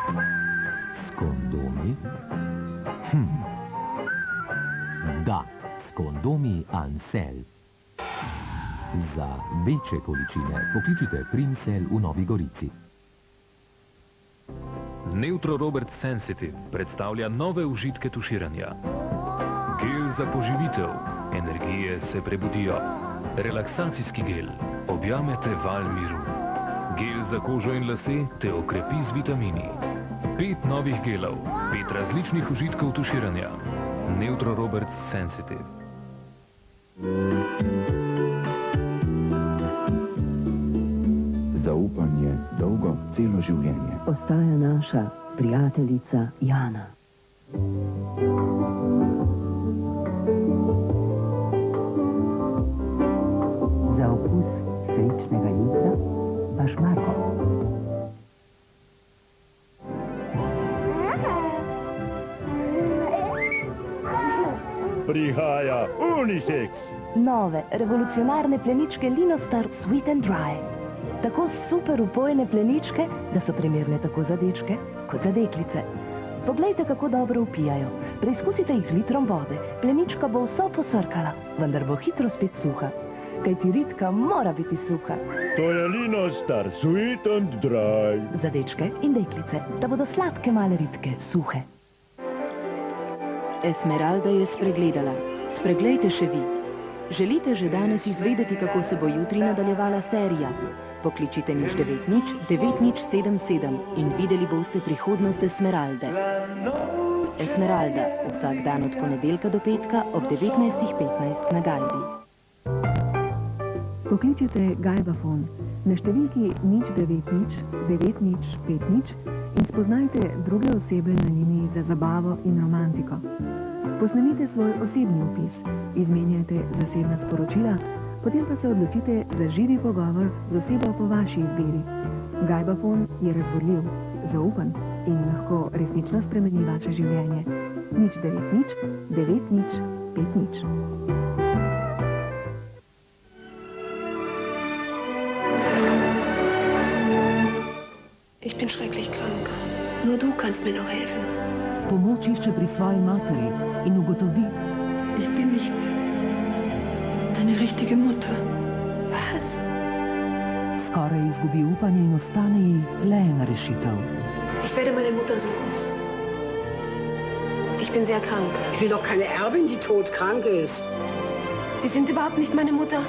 S kondomi? Da, s kondomi Ansel. Za večje količine pokličite Primsel v Novi Gorici. Neutro Robert Sensitive predstavlja nove užitke tuširanja. Gel za poživitev, energije se prebudijo. Relaksacijski gel, objamete val miru. Gel za kožo in lase te okrepi z vitamini. 5 novih gelov, 5 različnih užitkov tuširanja. Neutro Robert Sensitive. Zaupanje dolgo celo življenje. Ostaja naša prijateljica Jana. Za okus srečnega jutra vaš Marko. Prihaja Unisex! Nove, revolucionarne pleničke Linostar Sweet and Dry. Tako super upojene pleničke, da so primerne tako za dečke kot za deklice. Poglejte, kako dobro upijajo. Preizkusite jih z litrom vode. Plenička bo vso posrkala, vendar bo hitro spet suha. Kajti ritka mora biti suha. To je Linostar Sweet and Dry. Za dečke in deklice, da bodo sladke male ritke suhe. Esmeralda je spregledala. Spreglejte še vi. Želite že danes izvedeti, kako se bo jutri nadaljevala serija? Pokličite nič 9077 in videli boste prihodnost Esmeralde. Esmeralda, vsak dan od ponedeljka do petka ob 19:15 na Gajbi. Pokličite Gajbafon na številki 090 9050 in spoznajte druge osebe na liniji za zabavo in romantiko. Posnemite svoj osebni opis, izmenjajte zasebna sporočila, potem pa se odločite za živi pogovor z osebo po vaši izbiri. Gajbafon je razborljiv, zaupen in lahko resnično spremeni vaše življenje. 090 9050. Ich bin schrecklich krank. Nur du kannst mir noch helfen. Pomoč išče pri svoji materi in ugotovi. Ich bin nicht deine richtige Mutter. Was? Skoraj izgubi upanje in ostane ji le ena rešitev. Ich werde meine Mutter suchen. Ich bin sehr krank. Ich will doch keine Erbin, die todkrank ist. Sie sind überhaupt nicht meine Mutter.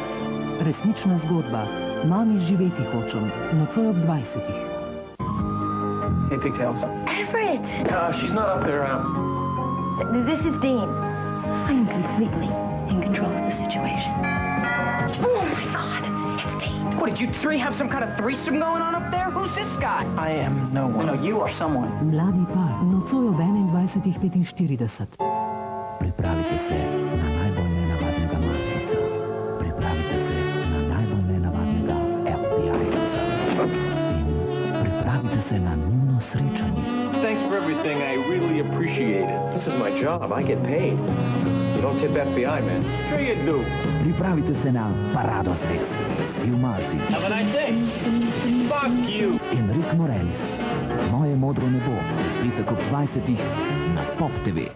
Resnična zgodba. Mami živeti hočem, nocoj ob 20. Hey, Pigtails. Everett! She's not up there. This is Dean. I'm completely in control of the situation. Oh my God! It's Dean! What, did you three have some kind of threesome going on up there? Who's this guy? I am no one. No, you are someone. Mladi par, nocoj ob 21:45. Pripravite se na najbolj nenavadnega matrica. Pripravite se na najbolj nenavadnega FBI-ovca. In pripravite se na nujno srečanje. Thanks for everything. I really appreciate it. This is my job. I get paid. You don't tip FBI, man. Sure you do. Pripravite se na parado seks. Steve Martin. Have a nice day. Fuck you. In Rick Moranis. Moje modro nebo. Petek ob 20 na Pop TV.